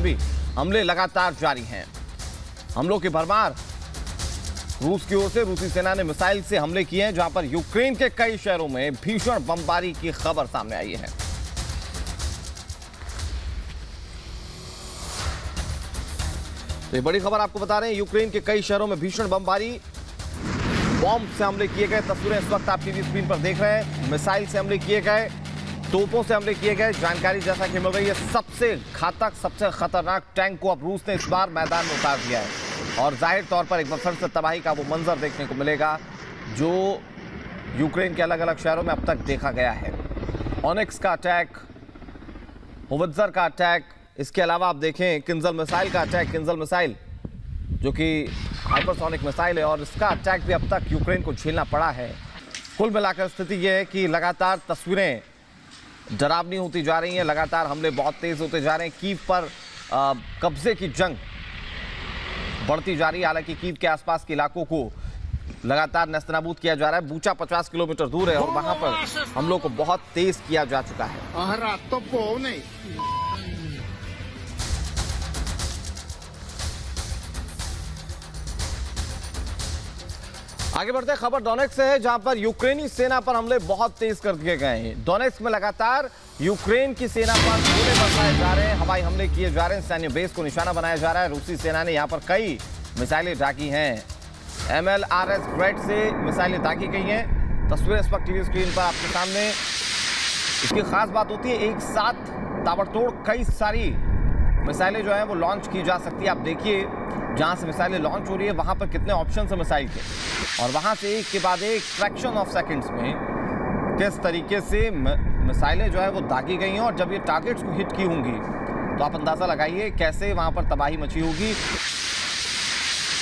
दिन भी हमले लगातार जारी हैं। हमलों की भरमार रूस की ओर से रूसी सेना ने मिसाइल से हमले किए हैं, जहां पर यूक्रेन के कई शहरों में भीषण बमबारी की खबर सामने आई है। तो ये बड़ी खबर आपको बता रहे हैं, यूक्रेन के कई शहरों में भीषण बमबारी, बॉम्ब से हमले किए गए। तस्वीरें इस वक्त आप टीवी स्क्रीन पर देख रहे हैं। मिसाइल से हमले किए गए, तोपों से हमले किए गए। जानकारी जैसा कि मिल रही है, सबसे घातक, सबसे खतरनाक टैंक को अब रूस ने इस बार मैदान में उतार दिया है और जाहिर तौर पर एक बार फिर से तबाही का वो मंजर देखने को मिलेगा जो यूक्रेन के अलग अलग शहरों में अब तक देखा गया है। ऑनिक्स का अटैक, होवित्जर का अटैक, इसके अलावा आप देखें किंजल मिसाइल का अटैक, किंजल मिसाइल जो कि हाइपरसोनिक मिसाइल है, और इसका अटैक भी अब तक यूक्रेन को झेलना पड़ा है। कुल मिलाकर स्थिति यह है कि लगातार तस्वीरें डरावनी होती जा रही हैं, लगातार हमले बहुत तेज होते जा रहे हैं। कीव पर कब्जे की जंग बढ़ती जा रही है। हालांकि कीव के आसपास के इलाकों को लगातार नेस्तनाबूद किया जा रहा है। बूचा 50 किलोमीटर दूर है और वहां पर हमलों को बहुत तेज किया जा चुका है। आगे बढ़ते खबर डोनेट्स्क से है, जहां पर यूक्रेनी सेना पर हमले बहुत तेज कर दिए गए हैं। डोनेट्स्क में लगातार यूक्रेन की सेना पर गोले बरसाए जा रहे हैं, हवाई हमले किए जा रहे हैं, सैन्य बेस को निशाना बनाया जा रहा है। रूसी सेना ने यहां पर कई मिसाइलें दागी हैं। MLRS ग्रेड से मिसाइलें दागी गई हैं। तस्वीरें इस वक्त टीवी स्क्रीन पर आपके सामने। इसकी खास बात होती है, एक साथ ताबड़तोड़ कई सारी मिसाइलें जो हैं वो लॉन्च की जा सकती है। आप देखिए जहां से मिसाइलें लॉन्च हो रही है वहां पर कितने ऑप्शन है मिसाइल के, और वहां से एक के बाद एक फ्रैक्शन ऑफ सेकंड्स में किस तरीके से मिसाइलें जो है वो दागी गई हैं। और जब ये टारगेट्स को हिट की होंगी तो आप अंदाजा लगाइए कैसे वहां पर तबाही मची होगी।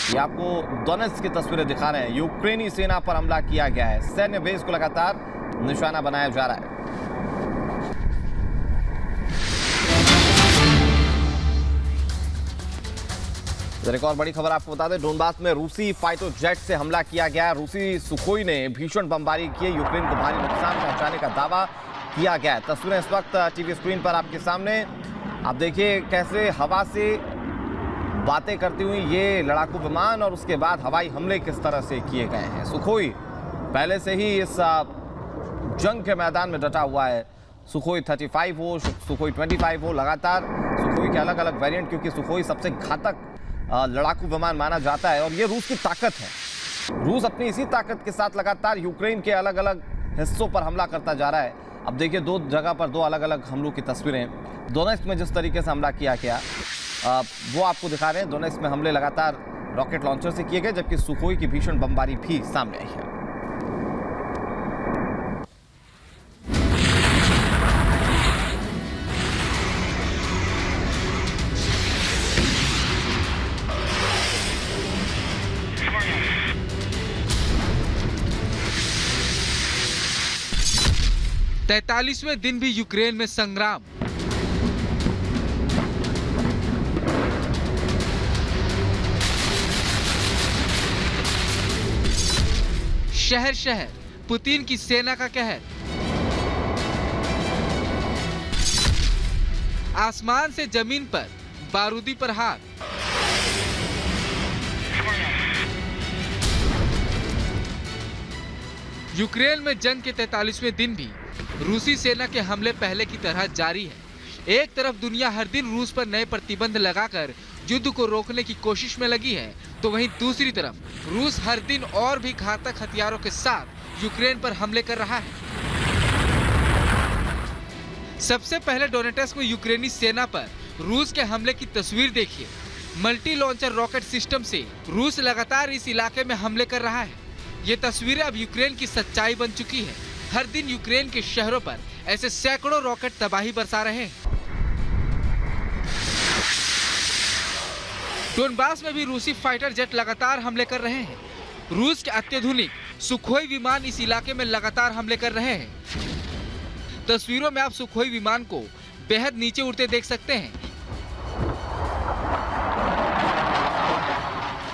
ये आपको डोनेट्स्क की तस्वीरें दिखा रहे हैं। यूक्रेनी सेना पर हमला किया गया है, सैन्य बेस को लगातार निशाना बनाया जा रहा है। एक और बड़ी खबर आपको बता दें, डोनबास में रूसी फाइटर जेट से हमला किया गया। रूसी सुखोई ने भीषण बमबारी की, यूक्रेन को भारी नुकसान पहुंचाने का दावा किया गया है। तस्वीरें इस वक्त टीवी स्क्रीन पर आपके सामने। आप देखिए कैसे हवा से बातें करती हुई ये लड़ाकू विमान और उसके बाद हवाई हमले किस तरह से किए गए हैं। सुखोई पहले से ही इस जंग के मैदान में डटा हुआ है। सुखोई 35 हो, सुखोई 25 हो, लगातार सुखोई के अलग अलग वेरिएंट, क्योंकि सुखोई सबसे घातक लड़ाकू विमान माना जाता है और ये रूस की ताकत है। रूस अपनी इसी ताकत के साथ लगातार यूक्रेन के अलग अलग हिस्सों पर हमला करता जा रहा है। अब देखिए दो जगह पर दो अलग अलग हमलों की तस्वीरें। डोनेट्स्क में जिस तरीके से हमला किया गया वो आपको दिखा रहे हैं। डोनेट्स्क में हमले लगातार रॉकेट लॉन्चर से किए गए, जबकि सुखोई की भीषण बमबारी भी सामने आई है। तैतालीसवें दिन भी यूक्रेन में संग्राम। शहर शहर पुतिन की सेना का कहर। आसमान से जमीन पर बारूदी प्रहार। यूक्रेन में जंग के 43वें दिन भी रूसी सेना के हमले पहले की तरह जारी है। एक तरफ दुनिया हर दिन रूस पर नए प्रतिबंध लगाकर युद्ध को रोकने की कोशिश में लगी है, तो वहीं दूसरी तरफ रूस हर दिन और भी घातक हथियारों के साथ यूक्रेन पर हमले कर रहा है। सबसे पहले डोनेट्स्क में यूक्रेनी सेना पर रूस के हमले की तस्वीर देखिए। मल्टी लॉन्चर रॉकेट सिस्टम से रूस लगातार इस इलाके में हमले कर रहा है। ये तस्वीरें अब यूक्रेन की सच्चाई बन चुकी है। हर दिन यूक्रेन के शहरों पर ऐसे सैकड़ों रॉकेट तबाही बरसा रहे हैं। डोनबास में भी रूसी फाइटर जेट लगातार हमले कर रहे हैं। रूस के अत्याधुनिक सुखोई विमान इस इलाके में लगातार हमले कर रहे हैं। तस्वीरों में आप सुखोई विमान को बेहद नीचे उड़ते देख सकते हैं।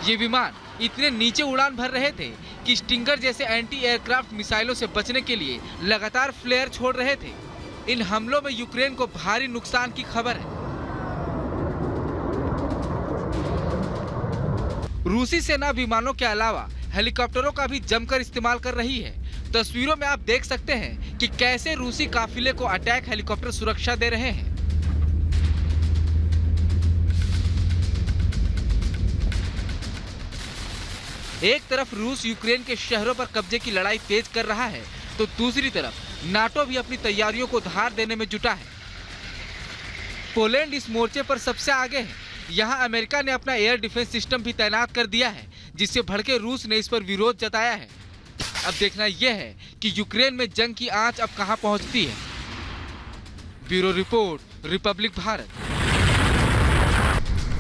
ये विमान इतने नीचे उड़ान भर रहे थे कि स्टिंगर जैसे एंटी एयरक्राफ्ट मिसाइलों से बचने के लिए लगातार फ्लेयर छोड़ रहे थे। इन हमलों में यूक्रेन को भारी नुकसान की खबर है। रूसी सेना विमानों के अलावा हेलीकॉप्टरों का भी जमकर इस्तेमाल कर रही है। तस्वीरों में आप देख सकते हैं कि कैसे रूसी काफिले को अटैक हेलीकॉप्टर सुरक्षा दे रहे हैं। एक तरफ रूस यूक्रेन के शहरों पर कब्जे की लड़ाई तेज कर रहा है, तो दूसरी तरफ नाटो भी अपनी तैयारियों को धार देने में जुटा है। पोलैंड इस मोर्चे पर सबसे आगे है। यहाँ अमेरिका ने अपना एयर डिफेंस सिस्टम भी तैनात कर दिया है, जिससे भड़के रूस ने इस पर विरोध जताया है। अब देखना यह है कि यूक्रेन में जंग की आंच अब कहां पहुंचती है। Bureau report, Republic Bharat.